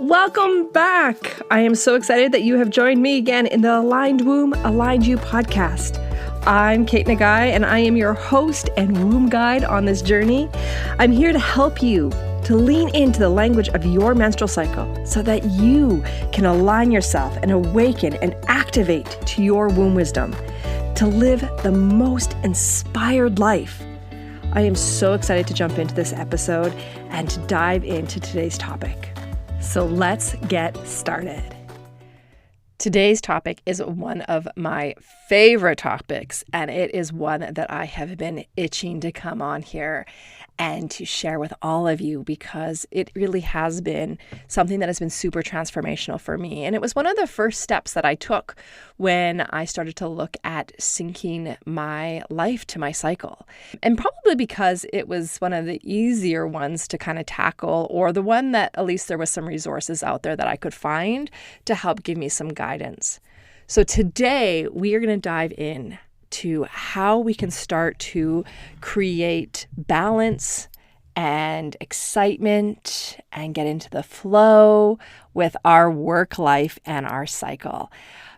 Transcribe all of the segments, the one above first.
Welcome back. I am so excited that you have joined me again in the Aligned Womb, Aligned You podcast. I'm Kate Nagai, and I am your host and womb guide on this journey. I'm here to help you to lean into the language of your menstrual cycle so that you can align yourself and awaken and activate to your womb wisdom to live the most inspired life. I am so excited to jump into this episode and to dive into today's topic. So let's get started. Today's topic is one of my favorite topics, and it is one that I have been itching to come on here and to share with all of you because it really has been something that has been super transformational for me. And it was one of the first steps that I took when I started to look at syncing my life to my cycle. And probably because it was one of the easier ones to kind of tackle, or the one that at least there was some resources out there that I could find to help give me some guidance. So today we are going to dive in to how we can start to create balance and excitement and get into the flow with our work life and our cycle.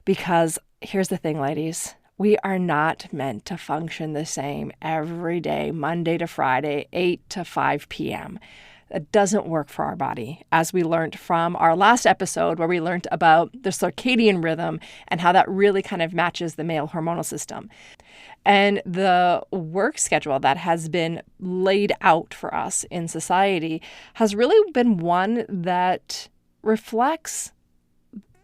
Because here's the thing, ladies, we are not meant to function the same every day, Monday to Friday, 8 to 5 p.m. It doesn't work for our body, as we learned from our last episode where we learned about the circadian rhythm and how that really kind of matches the male hormonal system. And the work schedule that has been laid out for us in society has really been one that reflects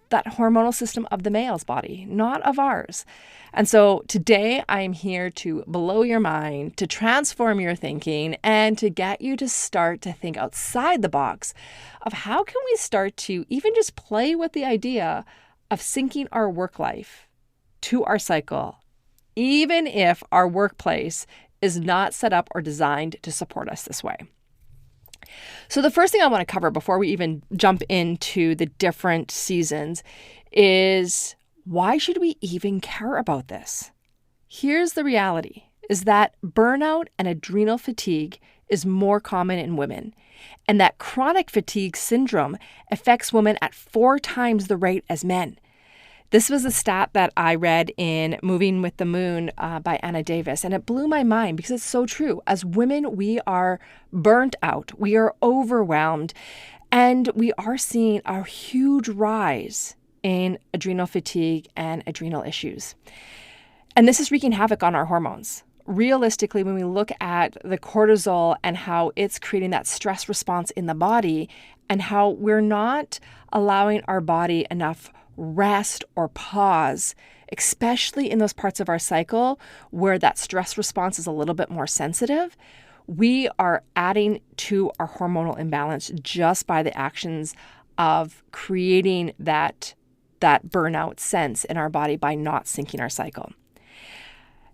that hormonal system of the male's body, not of ours. And so today I'm here to blow your mind, to transform your thinking, and to get you to start to think outside the box of how can we start to even just play with the idea of syncing our work life to our cycle, even if our workplace is not set up or designed to support us this way. So the first thing I want to cover before we even jump into the different seasons is, why should we even care about this? Here's the reality, is that burnout and adrenal fatigue is more common in women, and that chronic fatigue syndrome affects women at 4 times the rate as men. This was a stat that I read in Moving with the Moon by Anna Davis, and it blew my mind because it's so true. As women, we are burnt out, we are overwhelmed, and we are seeing a huge rise in adrenal fatigue and adrenal issues. And this is wreaking havoc on our hormones. Realistically, when we look at the cortisol and how it's creating that stress response in the body, and how we're not allowing our body enough rest or pause, especially in those parts of our cycle where that stress response is a little bit more sensitive, we are adding to our hormonal imbalance just by the actions of creating that burnout sense in our body by not syncing our cycle.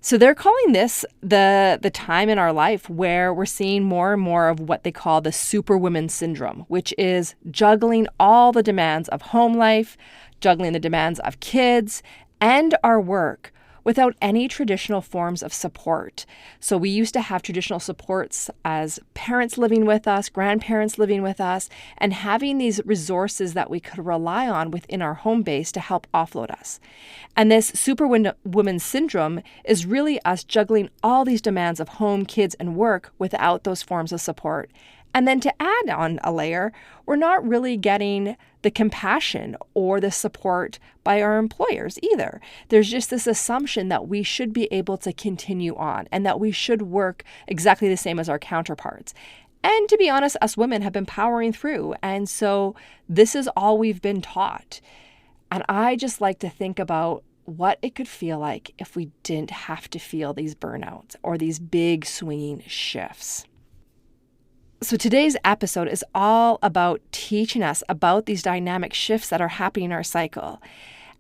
So they're calling this the time in our life where we're seeing more and more of what they call the superwoman syndrome, which is juggling all the demands of home life, juggling the demands of kids and our work without any traditional forms of support. So we used to have traditional supports as parents living with us, grandparents living with us, and having these resources that we could rely on within our home base to help offload us. And this superwoman syndrome is really us juggling all these demands of home, kids, and work without those forms of support. And then to add on a layer, we're not really getting the compassion or the support by our employers either. There's just this assumption that we should be able to continue on and that we should work exactly the same as our counterparts. And to be honest, us women have been powering through. And so this is all we've been taught. And I just like to think about what it could feel like if we didn't have to feel these burnouts or these big swinging shifts. So today's episode is all about teaching us about these dynamic shifts that are happening in our cycle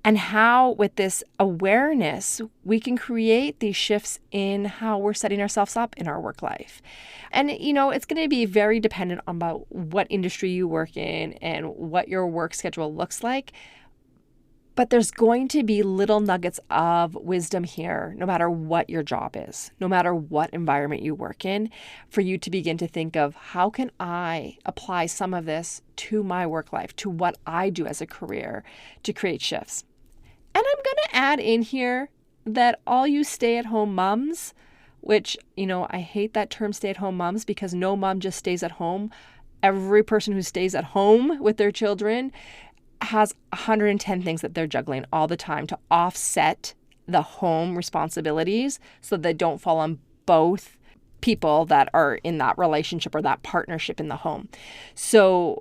and how with this awareness, we can create these shifts in how we're setting ourselves up in our work life. And, it's going to be very dependent on about what industry you work in and what your work schedule looks like. But there's going to be little nuggets of wisdom here, no matter what your job is, no matter what environment you work in, for you to begin to think of how can I apply some of this to my work life, to what I do as a career to create shifts. And I'm going to add in here that all you stay-at-home moms, which, I hate that term stay-at-home moms because no mom just stays at home. Every person who stays at home with their children has 110 things that they're juggling all the time to offset the home responsibilities so they don't fall on both people that are in that relationship or that partnership in the home. So,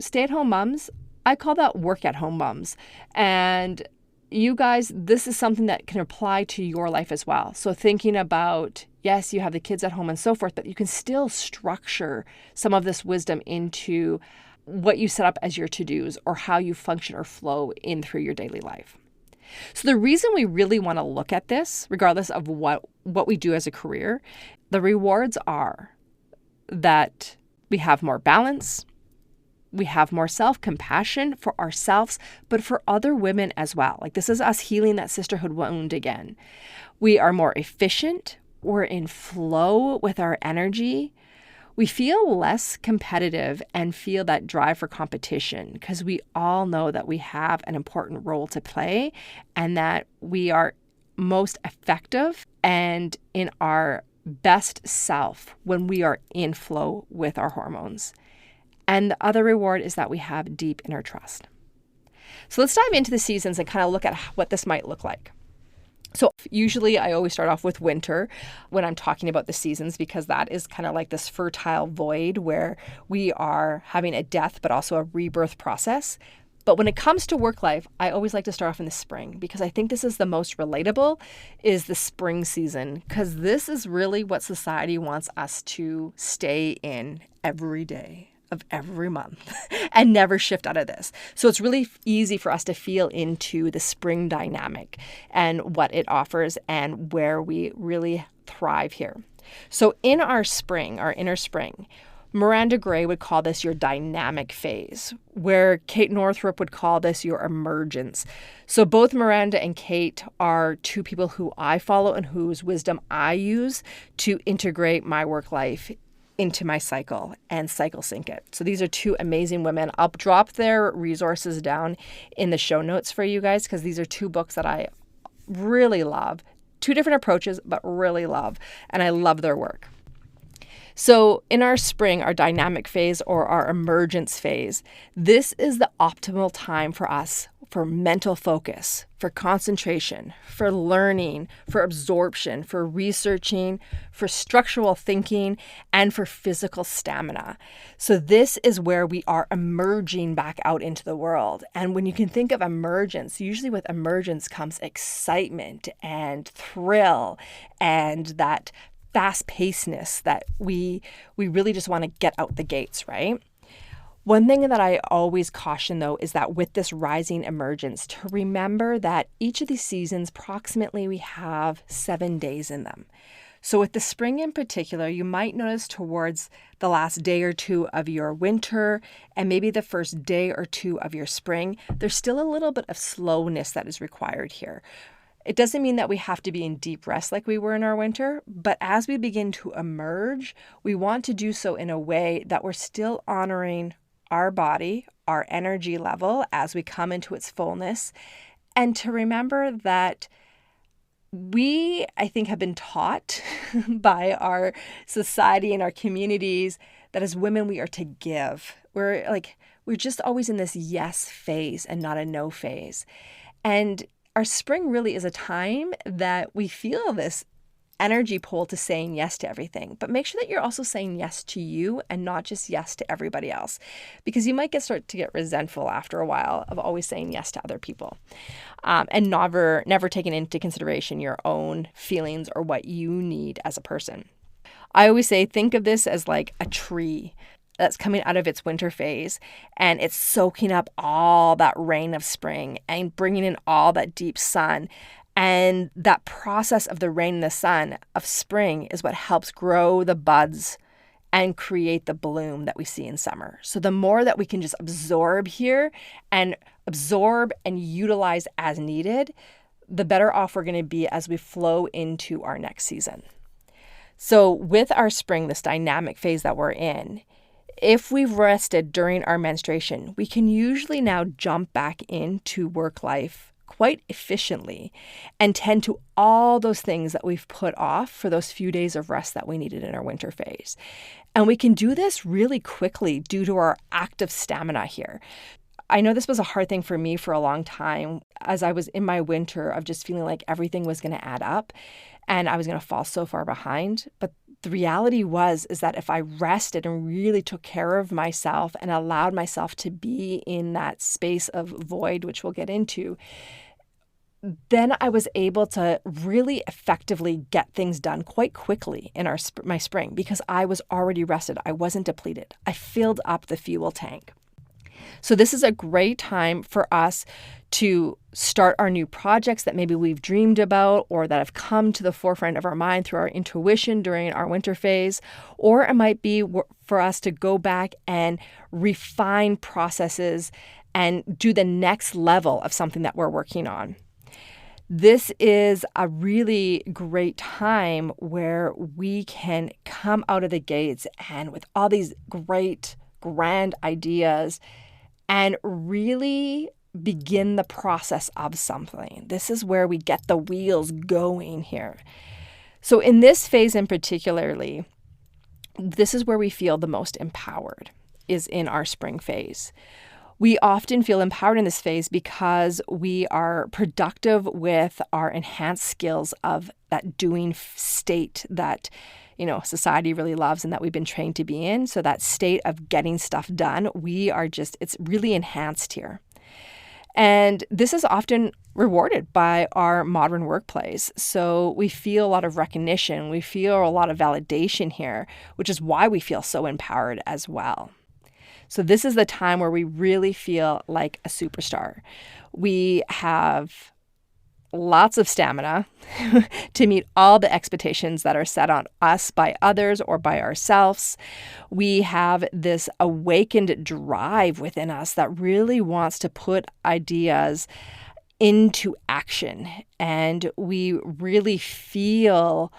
stay-at-home moms, I call that work-at-home moms. And you guys, this is something that can apply to your life as well. So thinking about, yes, you have the kids at home and so forth, but you can still structure some of this wisdom into what you set up as your to-dos or how you function or flow in through your daily life. So the reason we really want to look at this, regardless of what we do as a career, the rewards are that we have more balance, we have more self-compassion for ourselves, but for other women as well. Like this is us healing that sisterhood wound again. We are more efficient, we're in flow with our energy. We feel less competitive and feel that drive for competition because we all know that we have an important role to play and that we are most effective and in our best self when we are in flow with our hormones. And the other reward is that we have deep inner trust. So let's dive into the seasons and kind of look at what this might look like. So usually I always start off with winter when I'm talking about the seasons because that is kind of like this fertile void where we are having a death but also a rebirth process. But when it comes to work life, I always like to start off in the spring because I think this is the most relatable, is the spring season, because this is really what society wants us to stay in every day of every month and never shift out of this. So it's really easy for us to feel into the spring dynamic and what it offers and where we really thrive here. So in our spring, our inner spring, Miranda Gray would call this your dynamic phase, where Kate Northrup would call this your emergence. So both Miranda and Kate are two people who I follow and whose wisdom I use to integrate my work life into my cycle and cycle sync it. So these are two amazing women. I'll drop their resources down in the show notes for you guys because these are two books that I really love. Two different approaches, but really love. And I love their work. So in our spring, our dynamic phase or our emergence phase, this is the optimal time for us for mental focus, for concentration, for learning, for absorption, for researching, for structural thinking, and for physical stamina. So this is where we are emerging back out into the world. And when you can think of emergence, usually with emergence comes excitement and thrill and that fast-pacedness that we really just want to get out the gates, right? One thing that I always caution, though, is that with this rising emergence, to remember that each of these seasons, approximately, we have 7 days in them. So with the spring in particular, you might notice towards the last day or two of your winter and maybe the first day or two of your spring, there's still a little bit of slowness that is required here. It doesn't mean that we have to be in deep rest like we were in our winter, but as we begin to emerge, we want to do so in a way that we're still honoring our body, our energy level as we come into its fullness, and to remember that we, I think, have been taught by our society and our communities that as women we are to give. We're just always in this yes phase and not a no phase. And our spring really is a time that we feel this energy pull to saying yes to everything. But make sure that you're also saying yes to you and not just yes to everybody else. Because you might start to get resentful after a while of always saying yes to other people. And never taking into consideration your own feelings or what you need as a person. I always say, think of this as like a tree that's coming out of its winter phase and it's soaking up all that rain of spring and bringing in all that deep sun. And that process of the rain and the sun of spring is what helps grow the buds and create the bloom that we see in summer. So the more that we can just absorb here and absorb and utilize as needed, the better off we're going to be as we flow into our next season. So with our spring, this dynamic phase that we're in, if we've rested during our menstruation, we can usually now jump back into work life quite efficiently and tend to all those things that we've put off for those few days of rest that we needed in our winter phase. And we can do this really quickly due to our active stamina here. I know this was a hard thing for me for a long time as I was in my winter of just feeling like everything was going to add up and I was going to fall so far behind. But the reality is that if I rested and really took care of myself and allowed myself to be in that space of void, which we'll get into, then I was able to really effectively get things done quite quickly in my spring because I was already rested. I wasn't depleted. I filled up the fuel tank. So this is a great time for us to start our new projects that maybe we've dreamed about or that have come to the forefront of our mind through our intuition during our winter phase. Or it might be for us to go back and refine processes and do the next level of something that we're working on. This is a really great time where we can come out of the gates and with all these great, grand ideas and really begin the process of something. This is where we get the wheels going here. So in this phase in particularly, this is where we feel the most empowered, is in our spring phase. We often feel empowered in this phase because we are productive with our enhanced skills of that doing state that, society really loves and that we've been trained to be in. So that state of getting stuff done, it's really enhanced here. And this is often rewarded by our modern workplace. So we feel a lot of recognition. We feel a lot of validation here, which is why we feel so empowered as well. So this is the time where we really feel like a superstar. We have lots of stamina to meet all the expectations that are set on us by others or by ourselves. We have this awakened drive within us that really wants to put ideas into action. And we really feel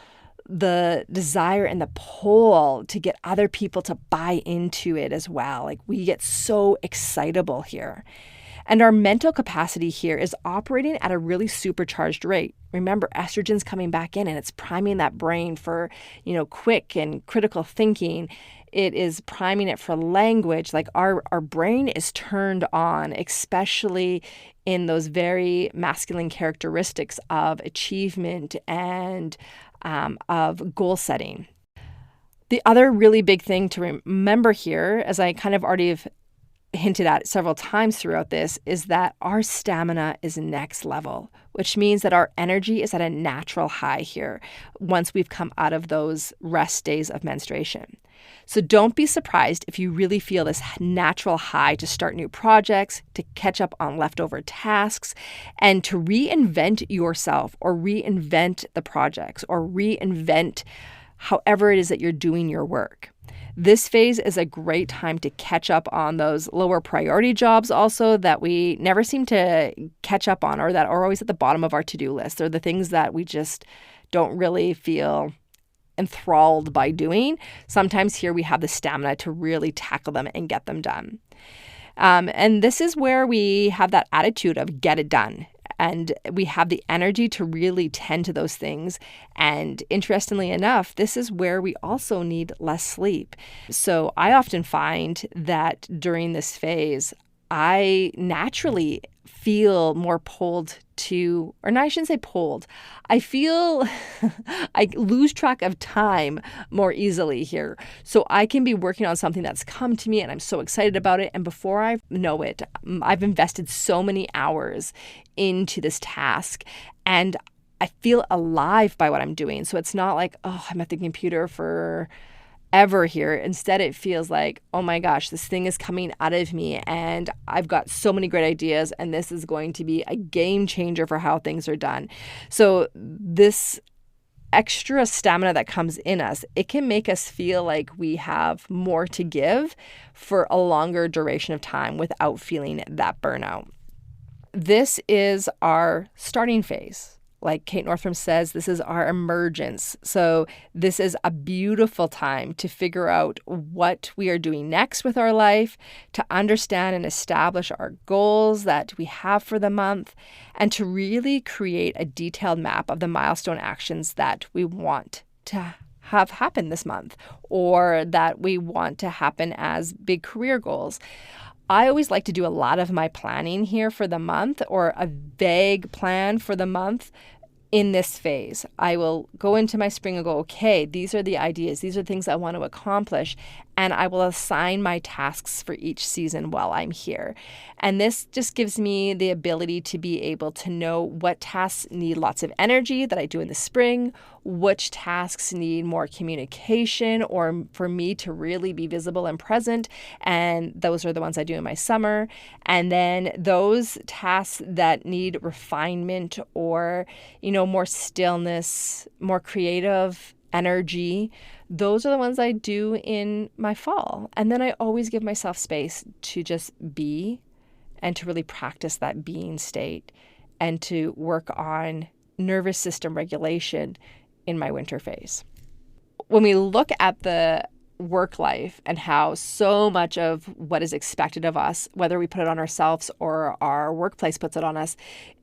the desire and the pull to get other people to buy into it as well. Like we get so excitable here. And our mental capacity here is operating at a really supercharged rate. Remember, estrogen's coming back in and it's priming that brain for, quick and critical thinking. It is priming it for language. Like our brain is turned on, especially in those very masculine characteristics of achievement and of goal setting. The other really big thing to remember here, as I kind of already have hinted at several times throughout this, is that our stamina is next level, which means that our energy is at a natural high here once we've come out of those rest days of menstruation. So don't be surprised if you really feel this natural high to start new projects, to catch up on leftover tasks, and to reinvent yourself or reinvent the projects or reinvent however it is that you're doing your work. This phase is a great time to catch up on those lower priority jobs also that we never seem to catch up on or that are always at the bottom of our to-do list. They're the things that we just don't really feel enthralled by doing. Sometimes here we have the stamina to really tackle them and get them done. And this is where we have that attitude of get it done. And we have the energy to really tend to those things. And interestingly enough, this is where we also need less sleep. So I often find that during this phase, I naturally feel more pulled to, or no, I shouldn't say pulled. I feel I lose track of time more easily here. So I can be working on something that's come to me and I'm so excited about it. And before I know it, I've invested so many hours into this task and I feel alive by what I'm doing. So it's not like, oh, I'm at the computer for ever here. Instead, it feels like, oh my gosh, this thing is coming out of me and I've got so many great ideas and this is going to be a game changer for how things are done. So this extra stamina that comes in us, it can make us feel like we have more to give for a longer duration of time without feeling that burnout. this is our starting phase. Like Kate Northrum says, this is our emergence. So this is a beautiful time to figure out what we are doing next with our life, to understand and establish our goals that we have for the month, and to really create a detailed map of the milestone actions that we want to have happen this month, or that we want to happen as big career goals. I always like to do a lot of my planning here for the month, or a vague plan for the month in this phase. I will go into my spring and go, okay, these are the ideas, these are things I want to accomplish, and I will assign my tasks for each season while I'm here. And this just gives me the ability to be able to know what tasks need lots of energy that I do in the spring, which tasks need more communication or for me to really be visible and present, and those are the ones I do in my summer. And then those tasks that need refinement or, more stillness, more creative energy, those are the ones I do in my fall. And then I always give myself space to just be and to really practice that being state and to work on nervous system regulation in my winter phase. When we look at the work life and how so much of what is expected of us, whether we put it on ourselves or our workplace puts it on us,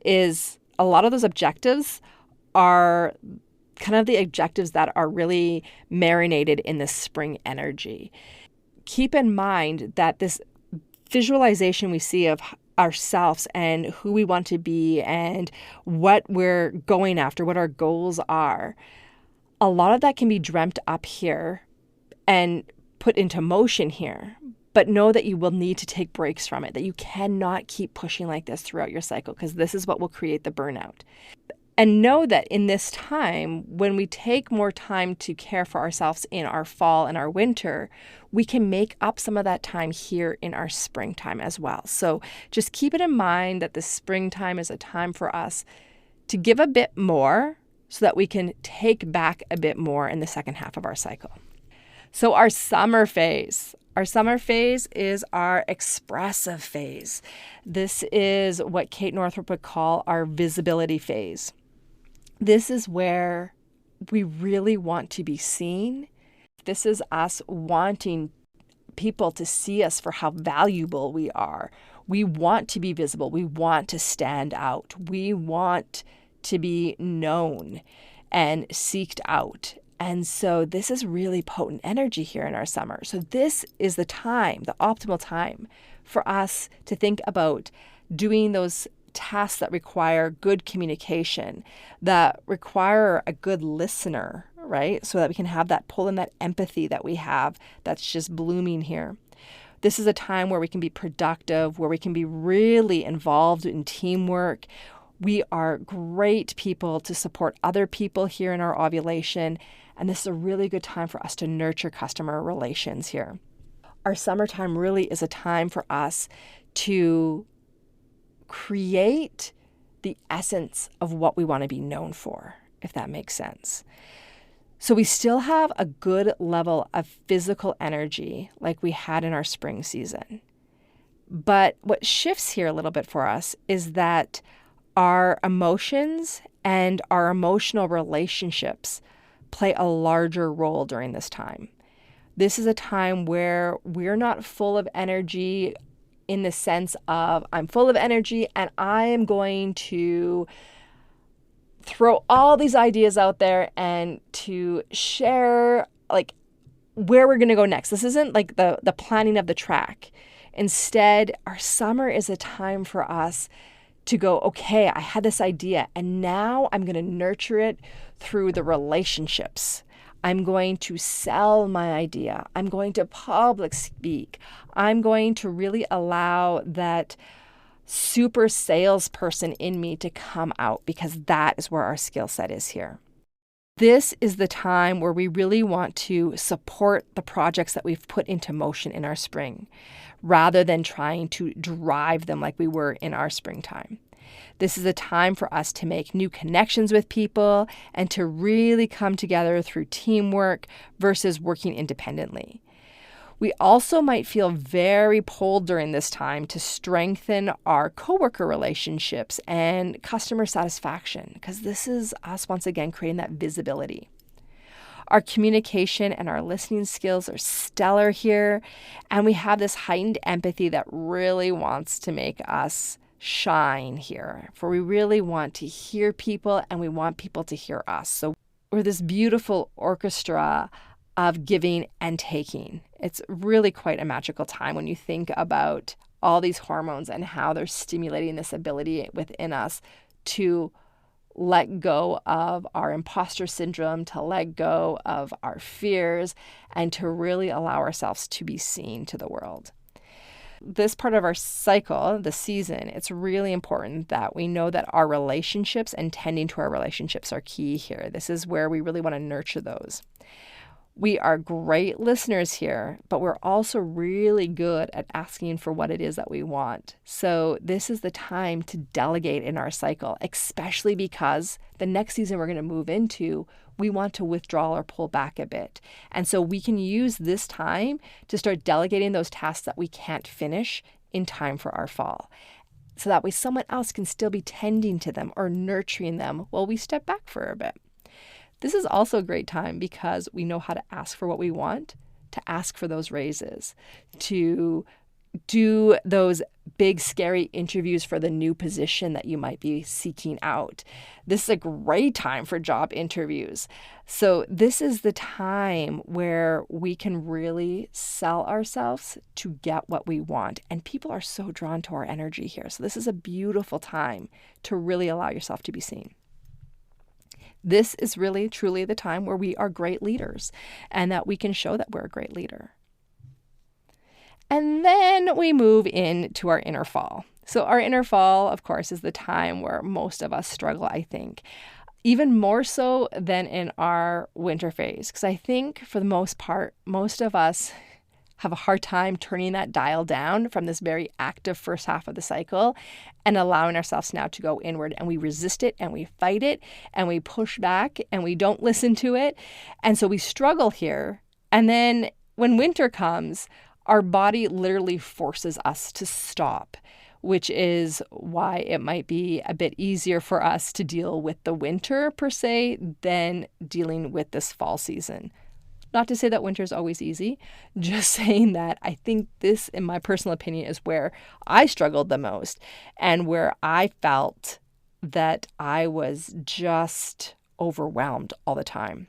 is a lot of those objectives are kind of the objectives that are really marinated in this spring energy. Keep in mind that this visualization we see of ourselves and who we want to be and what we're going after, what our goals are, a lot of that can be dreamt up here and put into motion here. But know that you will need to take breaks from it, that you cannot keep pushing like this throughout your cycle, because this is what will create the burnout. And know that in this time, when we take more time to care for ourselves in our fall and our winter, we can make up some of that time here in our springtime as well. So just keep it in mind that the springtime is a time for us to give a bit more so that we can take back a bit more in the second half of our cycle. So our summer phase. Our summer phase is our expressive phase. This is what Kate Northrup would call our visibility phase. This is where we really want to be seen. This is us wanting people to see us for how valuable we are. We want to be visible. We want to stand out. We want to be known and seeked out. And so this is really potent energy here in our summer. So this is the time, the optimal time for us to think about doing those tasks that require good communication, that require a good listener, right? So that we can have that pull and that empathy that we have that's just blooming here. This is a time where we can be productive, where we can be really involved in teamwork. We are great people to support other people here in our ovulation. And this is a really good time for us to nurture customer relations here. Our summertime really is a time for us to create the essence of what we want to be known for, if that makes sense. So we still have a good level of physical energy like we had in our spring season. But what shifts here a little bit for us is that our emotions and our emotional relationships play a larger role during this time. This is a time where we're not full of energy in the sense of I'm full of energy and I am going to throw all these ideas out there and to share like where we're going to go next. This isn't like the planning of the track. Instead, our summer is a time for us to go, okay, I had this idea and now I'm going to nurture it through the relationships. I'm going to sell my idea. I'm going to public speak. I'm going to really allow that super salesperson in me to come out because that is where our skill set is here. This is the time where we really want to support the projects that we've put into motion in our spring, rather than trying to drive them like we were in our springtime. This is a time for us to make new connections with people and to really come together through teamwork versus working independently. We also might feel very pulled during this time to strengthen our coworker relationships and customer satisfaction, because this is us once again creating that visibility. Our communication and our listening skills are stellar here, and we have this heightened empathy that really wants to make us shine here, for we really want to hear people and we want people to hear us. So we're this beautiful orchestra of giving and taking. It's really quite a magical time when you think about all these hormones and how they're stimulating this ability within us to let go of our imposter syndrome, to let go of our fears, and to really allow ourselves to be seen to the world. This part of our cycle, the season, it's really important that we know that our relationships and tending to our relationships are key here. This is where we really want to nurture those. We are great listeners here, but we're also really good at asking for what it is that we want. So this is the time to delegate in our cycle, especially because the next season we're going to move into, we want to withdraw or pull back a bit. And so we can use this time to start delegating those tasks that we can't finish in time for our fall. So that way someone else can still be tending to them or nurturing them while we step back for a bit. This is also a great time because we know how to ask for what we want, to ask for those raises, to do those big, scary interviews for the new position that you might be seeking out. This is a great time for job interviews. So this is the time where we can really sell ourselves to get what we want. And people are so drawn to our energy here. So this is a beautiful time to really allow yourself to be seen. This is really, truly the time where we are great leaders and that we can show that we're a great leader. And then we move into our inner fall. So our inner fall, of course, is the time where most of us struggle, I think, even more so than in our winter phase. Because I think for the most part, most of us have a hard time turning that dial down from this very active first half of the cycle and allowing ourselves now to go inward, and we resist it and we fight it and we push back and we don't listen to it. And so we struggle here. And then when winter comes, our body literally forces us to stop, which is why it might be a bit easier for us to deal with the winter per se than dealing with this fall season. Not to say that winter is always easy, just saying that I think this, in my personal opinion, is where I struggled the most and where I felt that I was just overwhelmed all the time.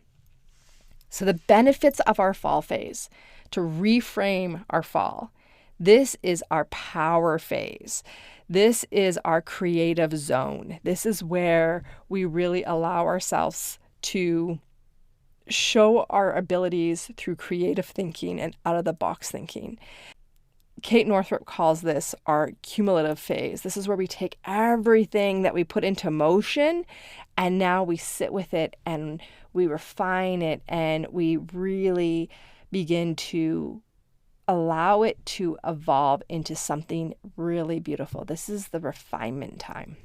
So the benefits of our fall phase, to reframe our fall, this is our power phase. This is our creative zone. This is where we really allow ourselves to show our abilities through creative thinking and out-of-the-box thinking. Kate Northrup calls this our cumulative phase. This is where we take everything that we put into motion and now we sit with it and we refine it and we really begin to allow it to evolve into something really beautiful. This is the refinement time.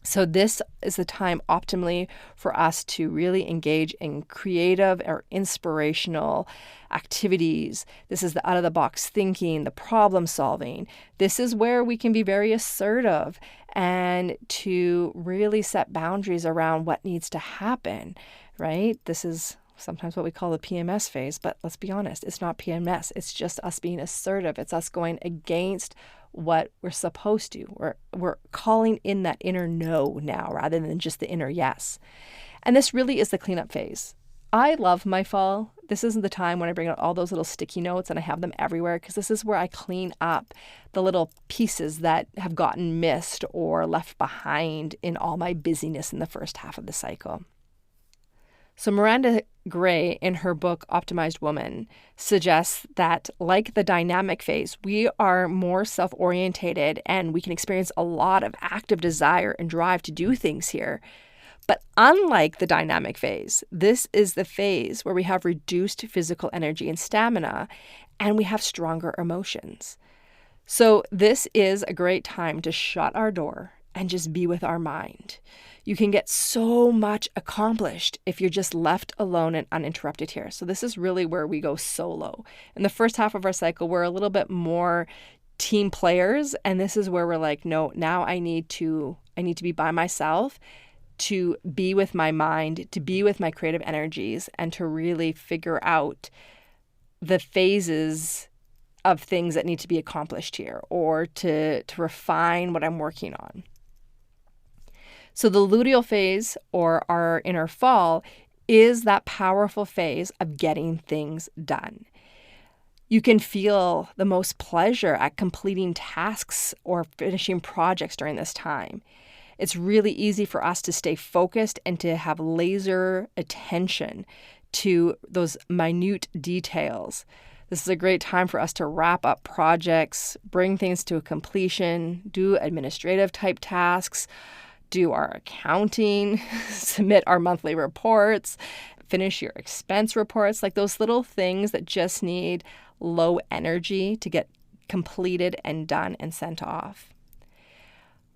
So this is the time optimally for us to really engage in creative or inspirational activities. This is the out-of-the-box thinking, the problem solving. This is where we can be very assertive and to really set boundaries around what needs to happen, right? This is sometimes what we call the PMS phase, but let's be honest, it's not PMS. It's just us being assertive. It's us going against what we're supposed to. We're calling in that inner no now rather than just the inner yes. And this really is the cleanup phase. I love my fall. This isn't the time when I bring out all those little sticky notes and I have them everywhere, because this is where I clean up the little pieces that have gotten missed or left behind in all my busyness in the first half of the cycle. So Miranda Gray, in her book, Optimized Woman, suggests that like the dynamic phase, we are more self-orientated and we can experience a lot of active desire and drive to do things here. But unlike the dynamic phase, this is the phase where we have reduced physical energy and stamina and we have stronger emotions. So this is a great time to shut our door and just be with our mind. You can get so much accomplished if you're just left alone and uninterrupted here. So this is really where we go solo. In the first half of our cycle, we're a little bit more team players, and this is where we're like, no, now I need to be by myself, to be with my mind, to be with my creative energies, and to really figure out the phases of things that need to be accomplished here, or to refine what I'm working on. So the luteal phase, or our inner fall, is that powerful phase of getting things done. You can feel the most pleasure at completing tasks or finishing projects during this time. It's really easy for us to stay focused and to have laser attention to those minute details. This is a great time for us to wrap up projects, bring things to a completion, do administrative type tasks, do our accounting, submit our monthly reports, finish your expense reports, like those little things that just need low energy to get completed and done and sent off.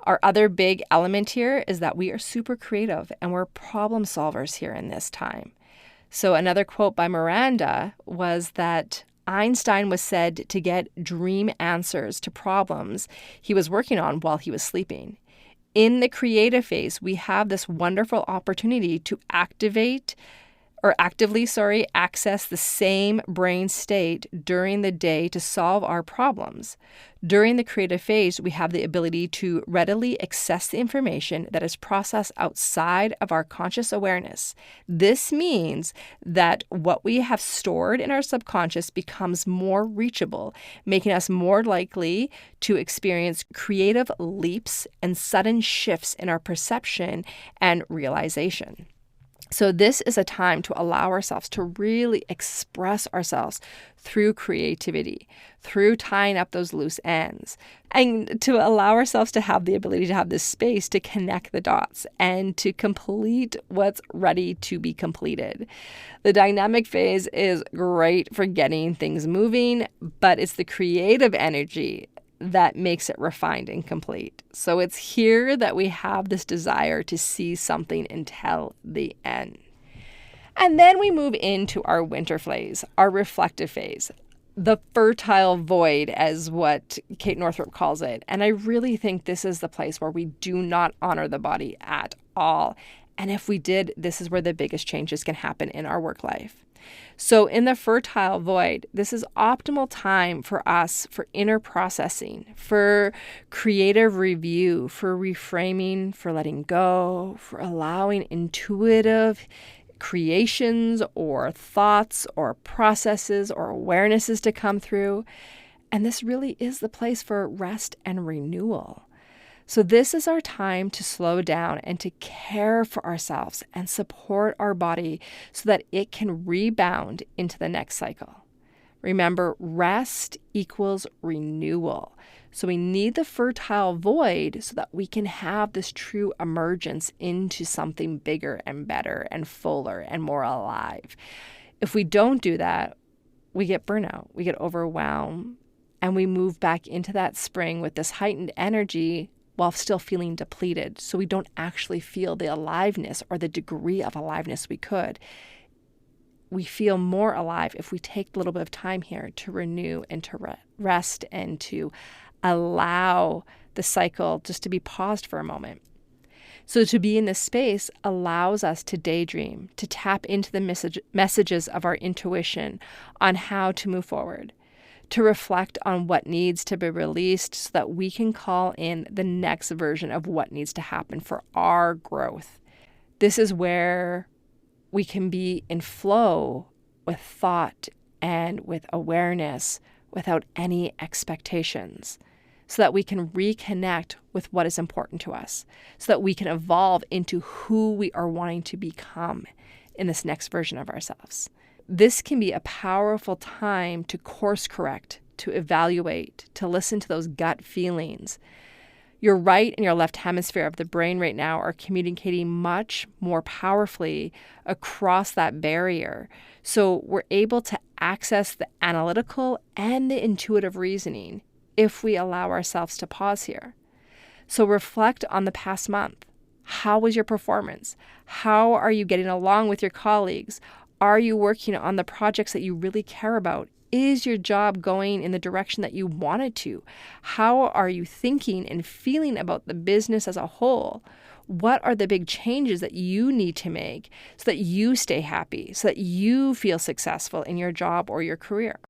Our other big element here is that we are super creative and we're problem solvers here in this time. So another quote by Miranda was that Einstein was said to get dream answers to problems he was working on while he was sleeping. In the creative phase, we have this wonderful opportunity to actively access the same brain state during the day to solve our problems. During the creative phase, we have the ability to readily access the information that is processed outside of our conscious awareness. This means that what we have stored in our subconscious becomes more reachable, making us more likely to experience creative leaps and sudden shifts in our perception and realization. So this is a time to allow ourselves to really express ourselves through creativity, through tying up those loose ends, and to allow ourselves to have the ability to have this space to connect the dots and to complete what's ready to be completed. The dynamic phase is great for getting things moving, but it's the creative energy that makes it refined and complete. So it's here that we have this desire to see something until the end. And then we move into our winter phase, our reflective phase, the fertile void, as what Kate Northrup calls it. And I really think this is the place where we do not honor the body at all. And if we did, this is where the biggest changes can happen in our work life. So in the fertile void, this is optimal time for us for inner processing, for creative review, for reframing, for letting go, for allowing intuitive creations or thoughts or processes or awarenesses to come through. And this really is the place for rest and renewal. So this is our time to slow down and to care for ourselves and support our body so that it can rebound into the next cycle. Remember, rest equals renewal. So we need the fertile void so that we can have this true emergence into something bigger and better and fuller and more alive. If we don't do that, we get burnout, we get overwhelmed, and we move back into that spring with this heightened energy while still feeling depleted. So we don't actually feel the aliveness or the degree of aliveness we could. We feel more alive if we take a little bit of time here to renew and to rest and to allow the cycle just to be paused for a moment. So to be in this space allows us to daydream, to tap into the messages of our intuition on how to move forward, to reflect on what needs to be released so that we can call in the next version of what needs to happen for our growth. This is where we can be in flow with thought and with awareness without any expectations, so that we can reconnect with what is important to us, so that we can evolve into who we are wanting to become in this next version of ourselves. This can be a powerful time to course correct, to evaluate, to listen to those gut feelings. Your right and your left hemisphere of the brain right now are communicating much more powerfully across that barrier. So we're able to access the analytical and the intuitive reasoning if we allow ourselves to pause here. So reflect on the past month. How was your performance? How are you getting along with your colleagues? Are you working on the projects that you really care about? Is your job going in the direction that you want it to? How are you thinking and feeling about the business as a whole? What are the big changes that you need to make so that you stay happy, so that you feel successful in your job or your career?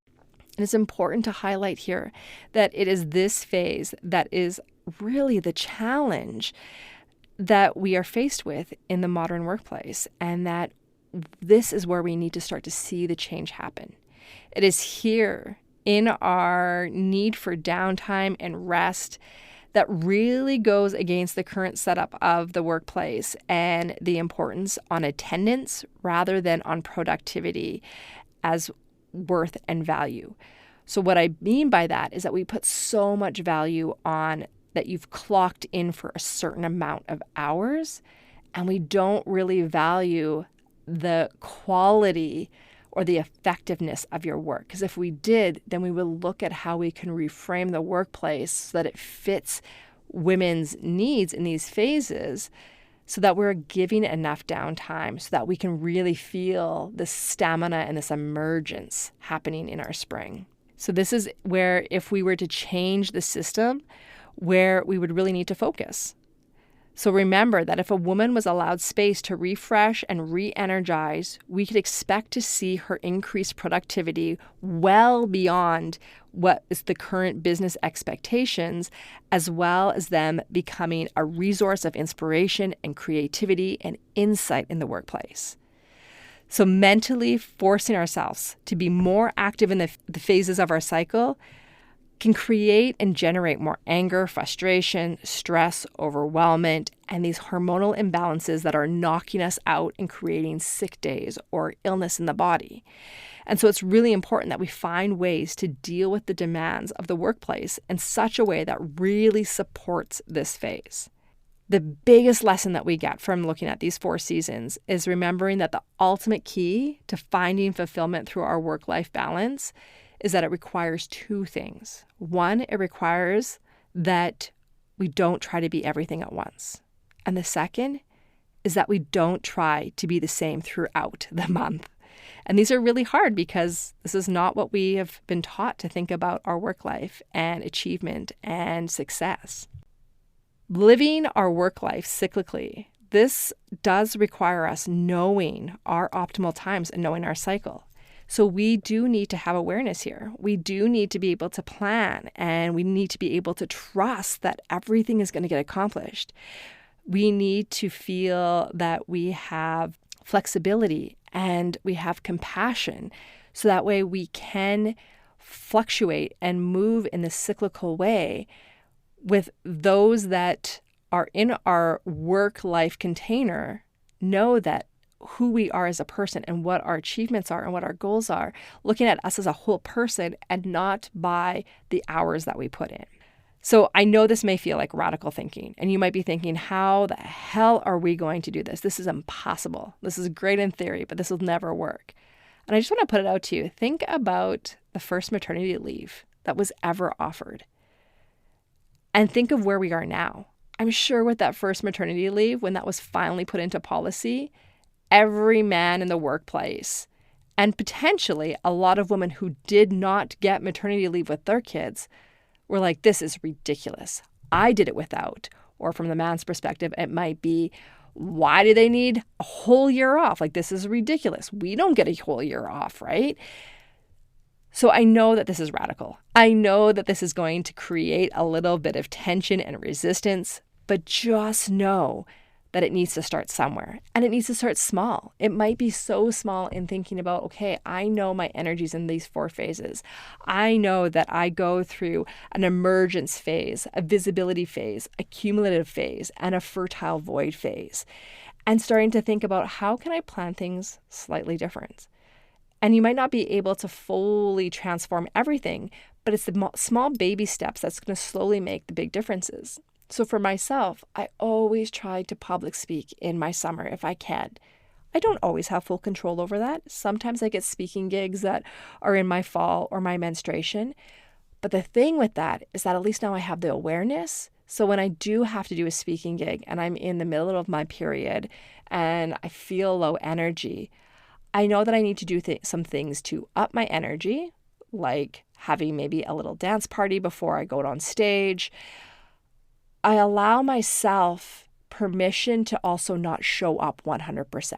And it's important to highlight here that it is this phase that is really the challenge that we are faced with in the modern workplace, and that this is where we need to start to see the change happen. It is here in our need for downtime and rest that really goes against the current setup of the workplace and the importance on attendance rather than on productivity as worth and value. So what I mean by that is that we put so much value on that you've clocked in for a certain amount of hours, and we don't really value the quality or the effectiveness of your work. Because if we did, then we would look at how we can reframe the workplace so that it fits women's needs in these phases, so that we're giving enough downtime so that we can really feel this stamina and this emergence happening in our spring. So this is where, if we were to change the system, where we would really need to focus. So remember that if a woman was allowed space to refresh and re-energize, we could expect to see her increased productivity well beyond what is the current business expectations, as well as them becoming a resource of inspiration and creativity and insight in the workplace. So mentally forcing ourselves to be more active in the phases of our cycle can create and generate more anger, frustration, stress, overwhelmment, and these hormonal imbalances that are knocking us out and creating sick days or illness in the body. And so it's really important that we find ways to deal with the demands of the workplace in such a way that really supports this phase. The biggest lesson that we get from looking at these 4 seasons is remembering that the ultimate key to finding fulfillment through our work-life balance is that it requires 2 things. 1, it requires that we don't try to be everything at once. And the second is that we don't try to be the same throughout the month. And these are really hard because this is not what we have been taught to think about our work life and achievement and success. Living our work life cyclically, this does require us knowing our optimal times and knowing our cycle. So we do need to have awareness here. We do need to be able to plan, and we need to be able to trust that everything is going to get accomplished. We need to feel that we have flexibility and we have compassion, so that way we can fluctuate and move in this cyclical way with those that are in our work-life container, know that who we are as a person and what our achievements are and what our goals are, looking at us as a whole person and not by the hours that we put in. So I know this may feel like radical thinking, and you might be thinking, how the hell are we going to do this? This is impossible. This is great in theory, but this will never work. And I just want to put it out to you. Think about the first maternity leave that was ever offered. And think of where we are now. I'm sure with that first maternity leave, when that was finally put into policy, every man in the workplace, and potentially a lot of women who did not get maternity leave with their kids, were like, this is ridiculous. I did it without. Or from the man's perspective, it might be, why do they need a whole year off? Like, this is ridiculous. We don't get a whole year off, right? So I know that this is radical. I know that this is going to create a little bit of tension and resistance, but just know that it needs to start somewhere, and it needs to start small. It might be so small in thinking about, okay, I know my energies in these 4 phases. I know that I go through an emergence phase, a visibility phase, a cumulative phase, and a fertile void phase. And starting to think about, how can I plan things slightly different? And you might not be able to fully transform everything, but it's the small baby steps that's going to slowly make the big differences. So for myself, I always try to public speak in my summer if I can. I don't always have full control over that. Sometimes I get speaking gigs that are in my fall or my menstruation, But the thing with that is that at least now I have the awareness. So when I do have to do a speaking gig and I'm in the middle of my period and I feel low energy, I know that I need to do some things to up my energy, like having maybe a little dance party before I go on stage. I allow myself permission to also not show up 100%.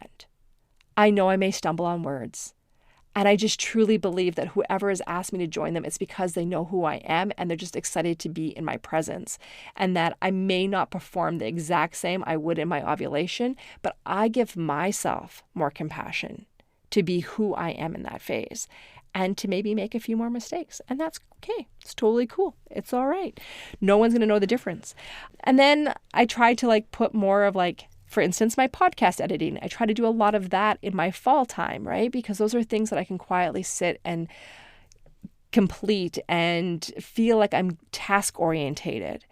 I know I may stumble on words. And I just truly believe that whoever has asked me to join them, it's because they know who I am and they're just excited to be in my presence. And that I may not perform the exact same I would in my ovulation, but I give myself more compassion to be who I am in that phase and to maybe make a few more mistakes. And that's okay. It's totally cool. It's all right. No one's going to know the difference. And then I try to put more of for instance, my podcast editing. I try to do a lot of that in my fall time, right? Because those are things that I can quietly sit and complete and feel like I'm task orientated.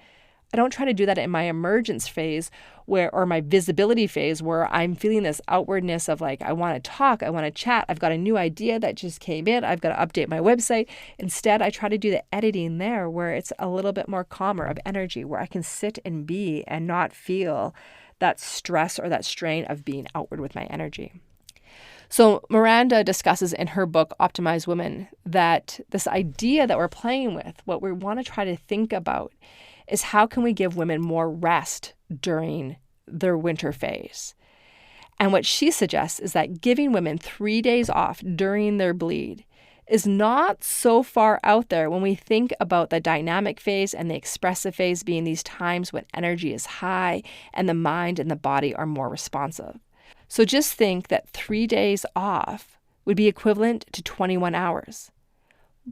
I don't try to do that in my emergence phase or my visibility phase where I'm feeling this outwardness of I want to talk, I want to chat, I've got a new idea that just came in, I've got to update my website. Instead, I try to do the editing there where it's a little bit more calmer of energy, where I can sit and be and not feel that stress or that strain of being outward with my energy. So Miranda discusses in her book, Optimized Women, that this idea that we're playing with, what we want to try to think about is how can we give women more rest during their winter phase? And what she suggests is that giving women 3 days off during their bleed is not so far out there when we think about the dynamic phase and the expressive phase being these times when energy is high and the mind and the body are more responsive. So just think that 3 days off would be equivalent to 21 hours.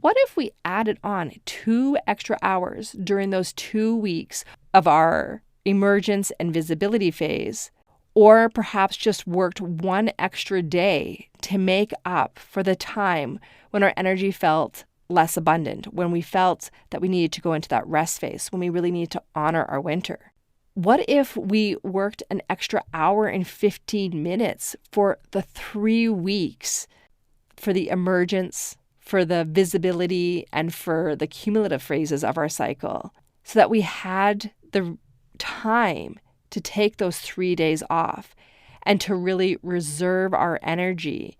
What if we added on 2 extra hours during those 2 weeks of our emergence and visibility phase, or perhaps just worked 1 extra day to make up for the time when our energy felt less abundant, when we felt that we needed to go into that rest phase, when we really need to honor our winter? What if we worked an extra hour and 15 minutes for the 3 weeks for the emergence, for the visibility, and for the cumulative phases of our cycle, so that we had the time to take those 3 days off and to really reserve our energy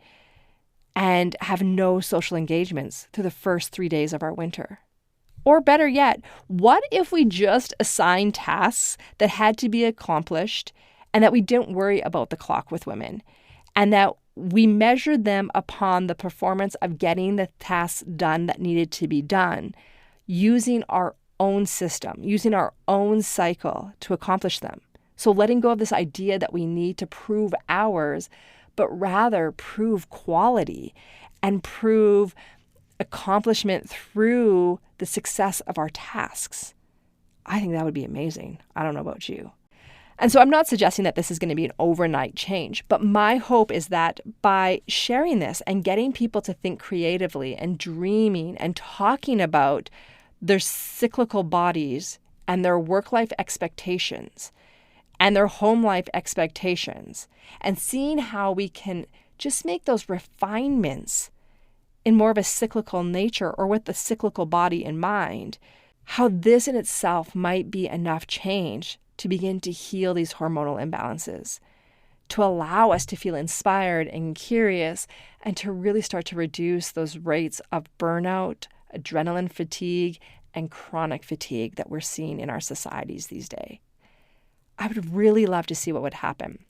and have no social engagements through the first 3 days of our winter? Or better yet, what if we just assigned tasks that had to be accomplished and that we didn't worry about the clock with women, and that we measured them upon the performance of getting the tasks done that needed to be done, using our own system, using our own cycle to accomplish them? So letting go of this idea that we need to prove hours, but rather prove quality and prove accomplishment through the success of our tasks. I think that would be amazing. I don't know about you. And so I'm not suggesting that this is going to be an overnight change, but my hope is that by sharing this and getting people to think creatively and dreaming and talking about their cyclical bodies and their work-life expectations and their home life expectations, and seeing how we can just make those refinements in more of a cyclical nature or with the cyclical body in mind, how this in itself might be enough change to begin to heal these hormonal imbalances, to allow us to feel inspired and curious, and to really start to reduce those rates of burnout, adrenaline fatigue, and chronic fatigue that we're seeing in our societies these days. I would really love to see what would happen.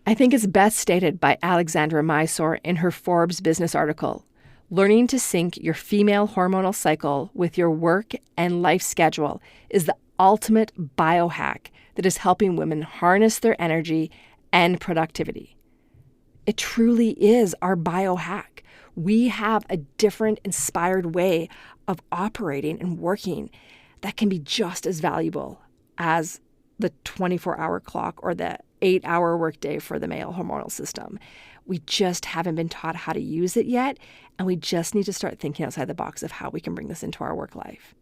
I think it's best stated by Alexandra Mysore in her Forbes business article, "Learning to sync your female hormonal cycle with your work and life schedule is the ultimate biohack that is helping women harness their energy and productivity." It truly is our biohack. We have a different, inspired way of operating and working that can be just as valuable as the 24-hour clock or the 8-hour workday for the male hormonal system. We just haven't been taught how to use it yet, and we just need to start thinking outside the box of how we can bring this into our work life.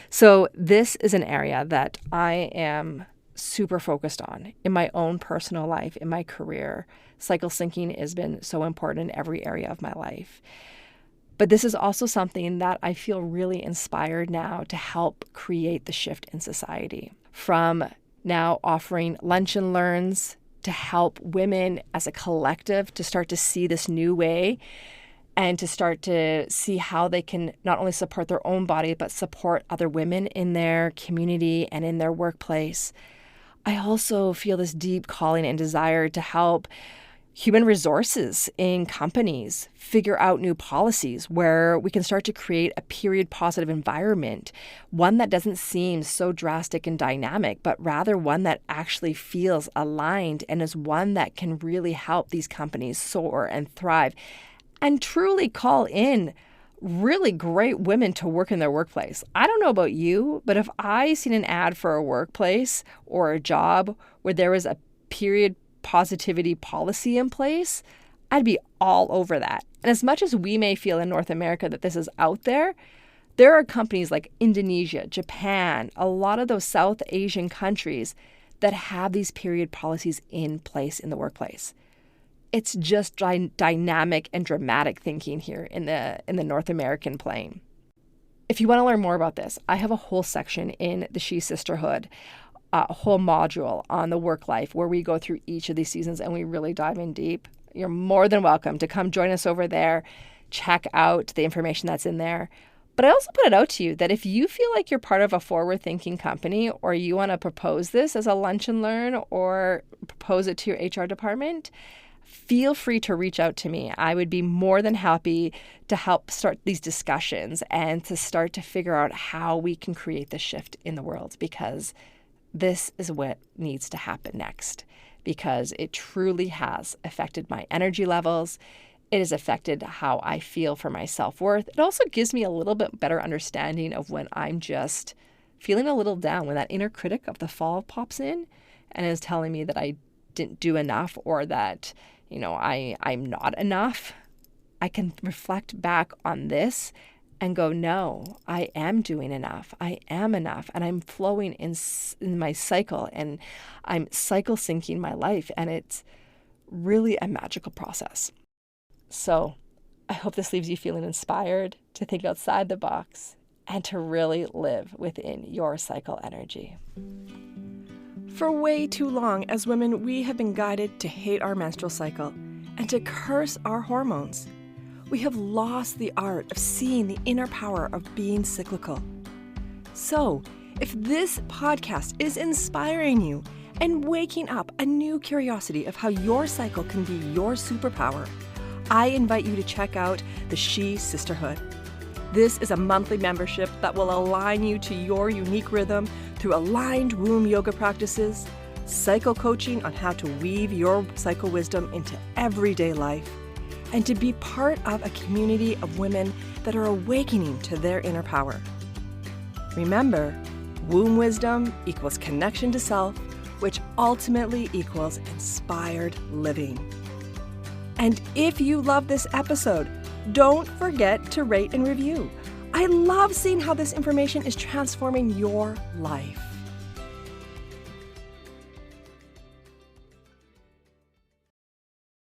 So this is an area that I am super focused on in my own personal life, in my career. Cycle syncing has been so important in every area of my life. But this is also something that I feel really inspired now to help create the shift in society. From now offering lunch and learns to help women as a collective to start to see this new way and to start to see how they can not only support their own body, but support other women in their community and in their workplace. I also feel this deep calling and desire to help human resources in companies figure out new policies where we can start to create a period positive environment, one that doesn't seem so drastic and dynamic, but rather one that actually feels aligned and is one that can really help these companies soar and thrive and truly call in really great women to work in their workplace. I don't know about you, but if I seen an ad for a workplace or a job where there was a period positivity policy in place, I'd be all over that. And as much as we may feel in North America that this is out there, there are companies like Indonesia, Japan, a lot of those South Asian countries that have these period policies in place in the workplace. It's just dynamic and dramatic thinking here in the North American plane. If you want to learn more about this, I have a whole section in the She Sisterhood, a whole module on the work life where we go through each of these seasons and we really dive in deep. You're more than welcome to come join us over there, check out the information that's in there. But I also put it out to you that if you feel like you're part of a forward-thinking company or you want to propose this as a lunch and learn or propose it to your HR department, feel free to reach out to me. I would be more than happy to help start these discussions and to start to figure out how we can create the shift in the world, because this is what needs to happen next, because it truly has affected my energy levels. It has affected how I feel for my self-worth. It also gives me a little bit better understanding of when I'm just feeling a little down, when that inner critic of the fall pops in and is telling me that I didn't do enough or that, I'm not enough. I can reflect back on this and go, no, I am doing enough. I am enough. And I'm flowing in my cycle and I'm cycle syncing my life. And it's really a magical process. So I hope this leaves you feeling inspired to think outside the box and to really live within your cycle energy. For way too long as women, we have been guided to hate our menstrual cycle and to curse our hormones. We have lost the art of seeing the inner power of being cyclical. So, if this podcast is inspiring you and waking up a new curiosity of how your cycle can be your superpower, I invite you to check out the She Sisterhood. This is a monthly membership that will align you to your unique rhythm through aligned womb yoga practices, cycle coaching on how to weave your cycle wisdom into everyday life, and to be part of a community of women that are awakening to their inner power. Remember, womb wisdom equals connection to self, which ultimately equals inspired living. And if you love this episode, don't forget to rate and review. I love seeing how this information is transforming your life.